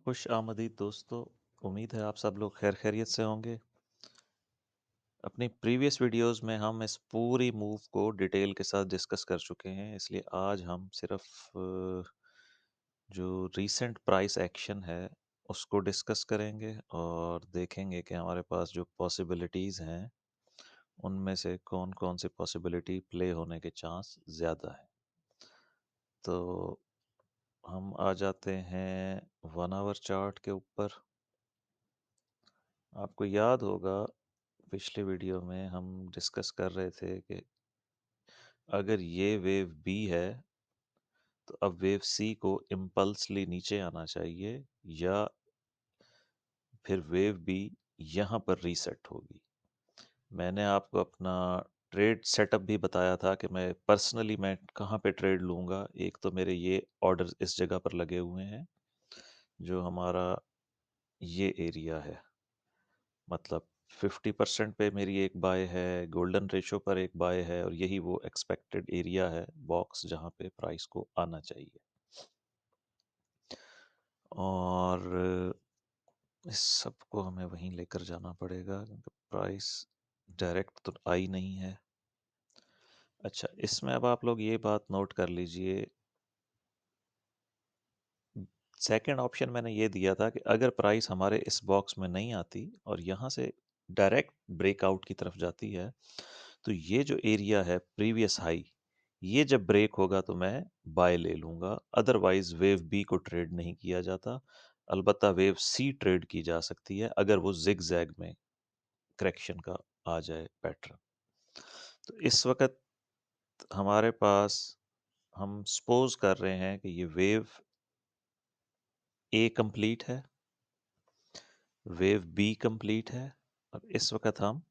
खुश आमदीद दोस्तों। उम्मीद है आप सब लोग खैर खैरियत से होंगे। अपनी प्रीवियस वीडियोस में हम इस पूरी मूव को डिटेल के साथ डिस्कस कर चुके हैं, इसलिए आज हम सिर्फ जो रीसेंट प्राइस एक्शन है उसको डिस्कस करेंगे और देखेंगे कि हमारे पास जो पॉसिबिलिटीज़ हैं उनमें से कौन कौन सी पॉसिबिलिटी प्ले होने के चांस ज़्यादा है। तो हम आ जाते हैं 1 आवर चार्ट के ऊपर। आपको याद होगा पिछले वीडियो में हम डिस्कस कर रहे थे कि अगर ये वेव बी है तो अब वेव सी को इम्पल्सली नीचे आना चाहिए या फिर वेव बी यहाँ पर रीसेट होगी। मैंने आपको अपना ट्रेड सेटअप भी बताया था कि मैं कहाँ पे ट्रेड लूँगा। एक तो मेरे ये ऑर्डर इस जगह पर लगे हुए हैं, जो हमारा ये एरिया है, मतलब 50% पे मेरी एक बाय है, गोल्डन रेशो पर एक बाय है, और यही वो एक्सपेक्टेड एरिया है बॉक्स जहाँ पे प्राइस को आना चाहिए। और इस सब को हमें वहीं लेकर जाना पड़ेगा क्योंकि प्राइस डायरेक्ट तो आई नहीं है। अच्छा, इसमें अब आप लोग ये बात नोट कर लीजिए, सेकंड ऑप्शन मैंने ये दिया था कि अगर प्राइस हमारे इस बॉक्स में नहीं आती और यहाँ से डायरेक्ट ब्रेकआउट की तरफ जाती है, तो ये जो एरिया है प्रीवियस हाई, ये जब ब्रेक होगा तो मैं बाय ले लूँगा। अदरवाइज वेव बी को ट्रेड नहीं किया जाता, अलबत्ता वेव सी ट्रेड की जा सकती है अगर वो जिग जैग में करेक्शन का आ जाए पैटर्न। तो इस वक्त हमारे पास, हम सपोज कर रहे हैं कि ये वेव ए कंप्लीट है, वेव बी कंप्लीट है, और इस वक्त हम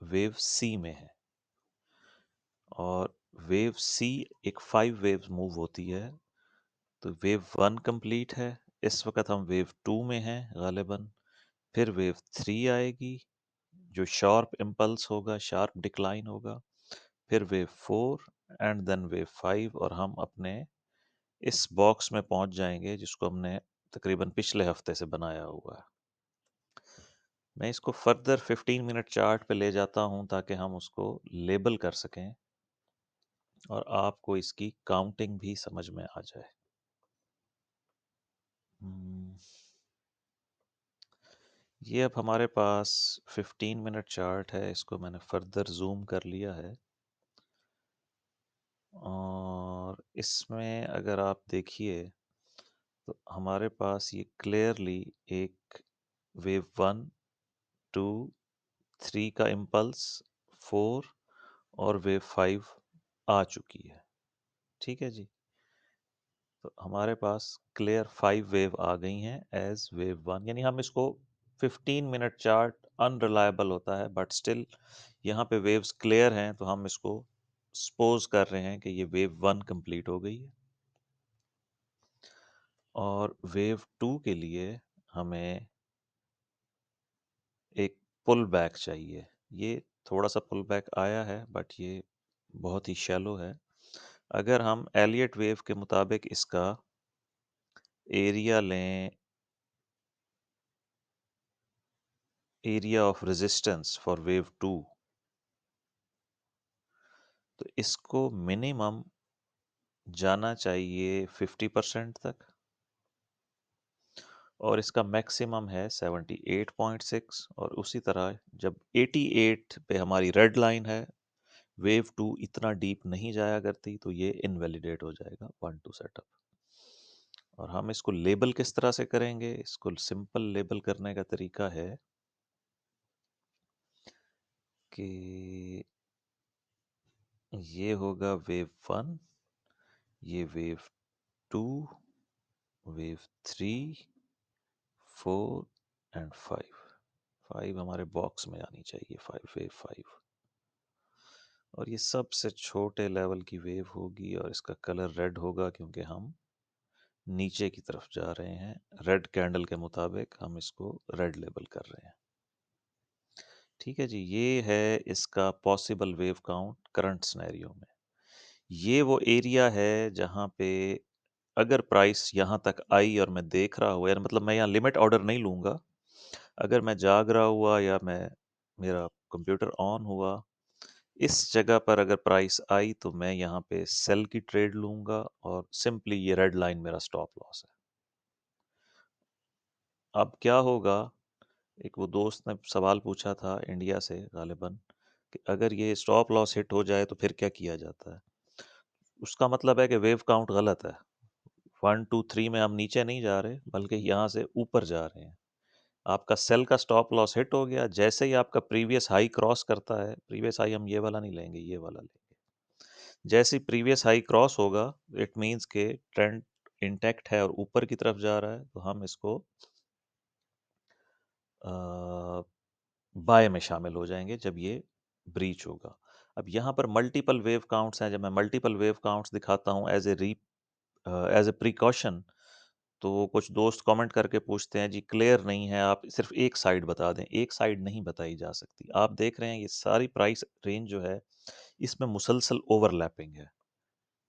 वेव सी में हैं। और वेव सी एक 5 वेव्स मूव होती है, तो वेव 1 कंप्लीट है, इस वक्त हम वेव 2 में हैं गालिबन। फिर वेव 3 आएगी जो शार्प इम्पल्स होगा, शार्प डिक्लाइन होगा। फिर वेव 4 एंड देन वेव 5, और हम अपने इस बॉक्स में पहुंच जाएंगे जिसको हमने तकरीबन पिछले हफ्ते से बनाया हुआ है। मैं इसको फर्दर 15 मिनट चार्ट पे ले जाता हूं ताकि हम उसको लेबल कर सकें और आपको इसकी काउंटिंग भी समझ में आ जाए। हम्म, ये अब हमारे पास 15 मिनट चार्ट है, इसको मैंने फर्दर जूम कर लिया है। और इसमें अगर आप देखिए तो हमारे पास ये क्लियरली एक वेव 1, 2, 3 का इम्पल्स, 4 और वेव 5 आ चुकी है। ठीक है जी, तो हमारे पास क्लियर 5 वेव आ गई हैं एज वेव 1, यानी हम इसको 15 मिनट चार्ट अनरिलायबल होता है बट स्टिल यहाँ पे वेव्स क्लियर हैं, तो हम इसको सपोज कर रहे हैं कि ये वेव 1 कंप्लीट हो गई है। और वेव 2 के लिए हमें एक पुल बैक चाहिए। ये थोड़ा सा पुल बैक आया है बट ये बहुत ही शैलो है। अगर हम एलियट वेव के मुताबिक इसका एरिया लें, area of resistance for wave 2, तो इसको मिनिमम जाना चाहिए 50% तक, और इसका मैक्सिमम है 78.6। और उसी तरह जब 88 पे हमारी रेड लाइन है, वेव 2 इतना डीप नहीं जाया करती, तो ये इनवैलिडेट हो जाएगा 1-2 सेटअप। और हम इसको लेबल किस तरह से करेंगे? इसको सिंपल लेबल करने का तरीका है कि ये होगा वेव 1, ये वेव 2, वेव 3, 4 एंड 5। 5 हमारे बॉक्स में आनी चाहिए, 5 वेव 5। और ये सबसे छोटे लेवल की वेव होगी और इसका कलर रेड होगा क्योंकि हम नीचे की तरफ जा रहे हैं। रेड कैंडल के मुताबिक हम इसको रेड लेबल कर रहे हैं। ठीक है जी, ये है इसका possible wave count current scenario में। ये वो एरिया है जहाँ पे अगर प्राइस यहाँ तक आई और मैं देख रहा हूँ, यार मतलब मैं यहाँ लिमिट ऑर्डर नहीं लूँगा। अगर मैं जाग रहा हुआ या मैं मेरा कंप्यूटर ऑन हुआ, इस जगह पर अगर प्राइस आई तो मैं यहाँ पे सेल की ट्रेड लूँगा और सिंपली ये रेड लाइन मेरा स्टॉप लॉस है। अब क्या होगा, एक वो दोस्त ने सवाल पूछा था इंडिया से गालिबन कि अगर ये स्टॉप लॉस हिट हो जाए तो फिर क्या किया जाता है? उसका मतलब है कि वेव काउंट गलत है। 1, 2, 3 में हम नीचे नहीं जा रहे, बल्कि यहाँ से ऊपर जा रहे हैं। आपका सेल का स्टॉप लॉस हिट हो गया, जैसे ही आपका प्रीवियस हाई क्रॉस करता है, प्रीवियस हाई हम ये वाला नहीं लेंगे, ये वाला लेंगे। जैसे ही प्रीवियस हाई क्रॉस होगा, इट मीन्स के ट्रेंड इंटैक्ट है और ऊपर की तरफ जा रहा है, तो हम इसको बाय में शामिल हो जाएंगे जब ये ब्रीच होगा। अब यहाँ पर मल्टीपल वेव काउंट्स हैं, जब मैं मल्टीपल वेव काउंट्स दिखाता हूँ एज ए प्रिकॉशन, तो कुछ दोस्त कमेंट करके पूछते हैं जी क्लियर नहीं है, आप सिर्फ एक साइड बता दें। एक साइड नहीं बताई जा सकती। आप देख रहे हैं ये सारी प्राइस रेंज जो है, इसमें मुसलसल ओवरलैपिंग है।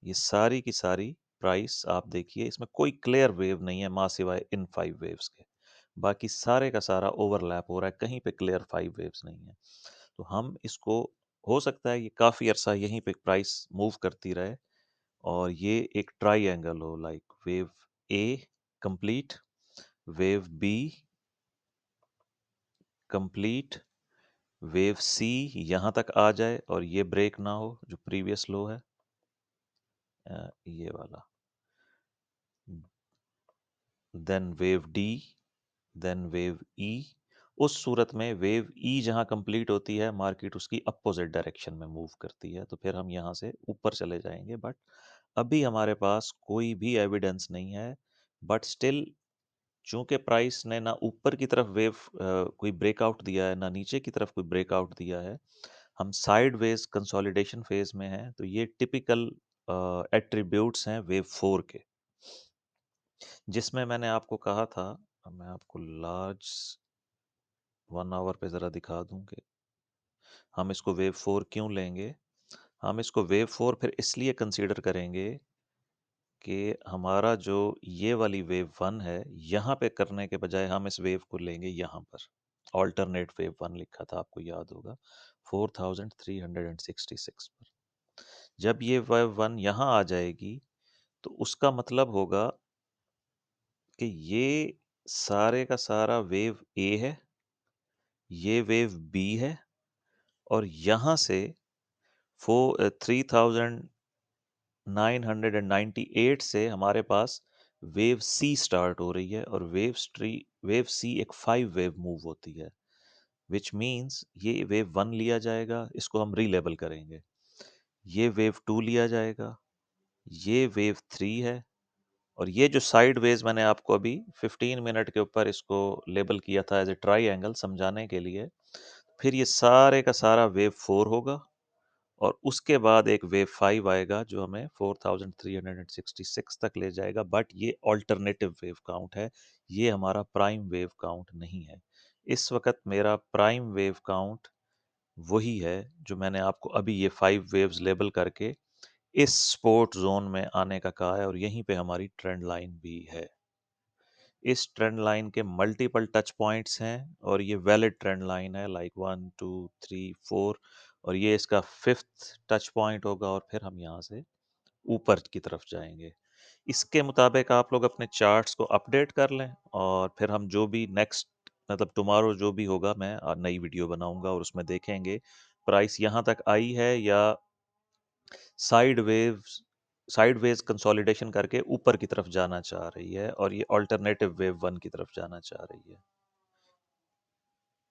ये सारी की सारी प्राइस आप देखिए, इसमें कोई क्लियर वेव नहीं है माँ सिवाय इन 5 वेव्स के। बाकी सारे का सारा ओवरलैप हो रहा है, कहीं पे क्लियर 5 वेव्स नहीं है। तो हम इसको, हो सकता है ये काफ़ी अरसा यहीं पे प्राइस मूव करती रहे और ये एक ट्राइएंगल हो, like wave A complete, wave B complete, wave C यहाँ तक आ जाए और ये ब्रेक ना हो जो प्रीवियस लो है, ये वाला, then wave D, then wave E. उस सूरत में वेव ई जहाँ कंप्लीट होती है, मार्केट उसकी अपोजिट डायरेक्शन में मूव करती है, तो फिर हम यहाँ से ऊपर चले जाएंगे। बट अभी हमारे पास कोई भी एविडेंस नहीं है। बट स्टिल, चूंकि प्राइस ने ना ऊपर की तरफ वेव कोई ब्रेकआउट दिया है, ना नीचे की तरफ कोई ब्रेकआउट दिया है, हम साइड वेज कंसोलिडेशन फेज में हैं, तो ये टिपिकल एट्रीब्यूट्स हैं वेव 4 के, जिसमें मैंने आपको कहा था। मैं आपको लार्ज 1 आवर पे ज़रा दिखा दूं कि हम इसको वेव 4 क्यों लेंगे। हम इसको वेव 4 फिर इसलिए कंसीडर करेंगे कि हमारा जो ये वाली वेव 1 है, यहाँ पे करने के बजाय हम इस वेव को लेंगे यहाँ पर। ऑल्टरनेट वेव 1 लिखा था, आपको याद होगा, 4366 पर। जब ये वेव 1 यहाँ आ जाएगी, तो उसका मतलब होगा कि ये सारे का सारा वेव ए है, ये वेव बी है, और यहाँ से 3998 से हमारे पास वेव सी स्टार्ट हो रही है, और वेव सी एक 5 वेव मूव होती है, विच मीन्स ये वेव 1 लिया जाएगा, इसको हम रीलेबल करेंगे, ये वेव 2 लिया जाएगा, ये वेव 3 है, और ये जो साइड वेज मैंने आपको अभी 15 मिनट के ऊपर इसको लेबल किया था एज ए ट्राई एंगल समझाने के लिए, फिर ये सारे का सारा वेव 4 होगा, और उसके बाद एक वेव 5 आएगा जो हमें 4366 तक ले जाएगा। बट ये ऑल्टरनेटिव वेव काउंट है, ये हमारा प्राइम वेव काउंट नहीं है। इस वक्त मेरा प्राइम वेव काउंट वही है जो मैंने आपको अभी ये 5 वेव्स लेबल करके इस सपोर्ट जोन में आने का कहा है, और यहीं पे हमारी ट्रेंड लाइन भी है। इस ट्रेंड लाइन के मल्टीपल टच पॉइंट्स हैं, और ये वैलिड ट्रेंड लाइन है, लाइक 1, 2, 3, 4, और ये इसका 5th टच पॉइंट होगा, और फिर हम यहाँ से ऊपर की तरफ जाएंगे। इसके मुताबिक आप लोग अपने चार्ट्स को अपडेट कर लें, और फिर हम जो भी नेक्स्ट, मतलब टुमारो जो भी होगा, मैं नई वीडियो बनाऊंगा और उसमें देखेंगे प्राइस यहाँ तक आई है या साइड वेज कंसोलिडेशन करके ऊपर की तरफ जाना चाह रही है, और ये ऑल्टरनेटिव वेव 1 की तरफ जाना चाह रही है।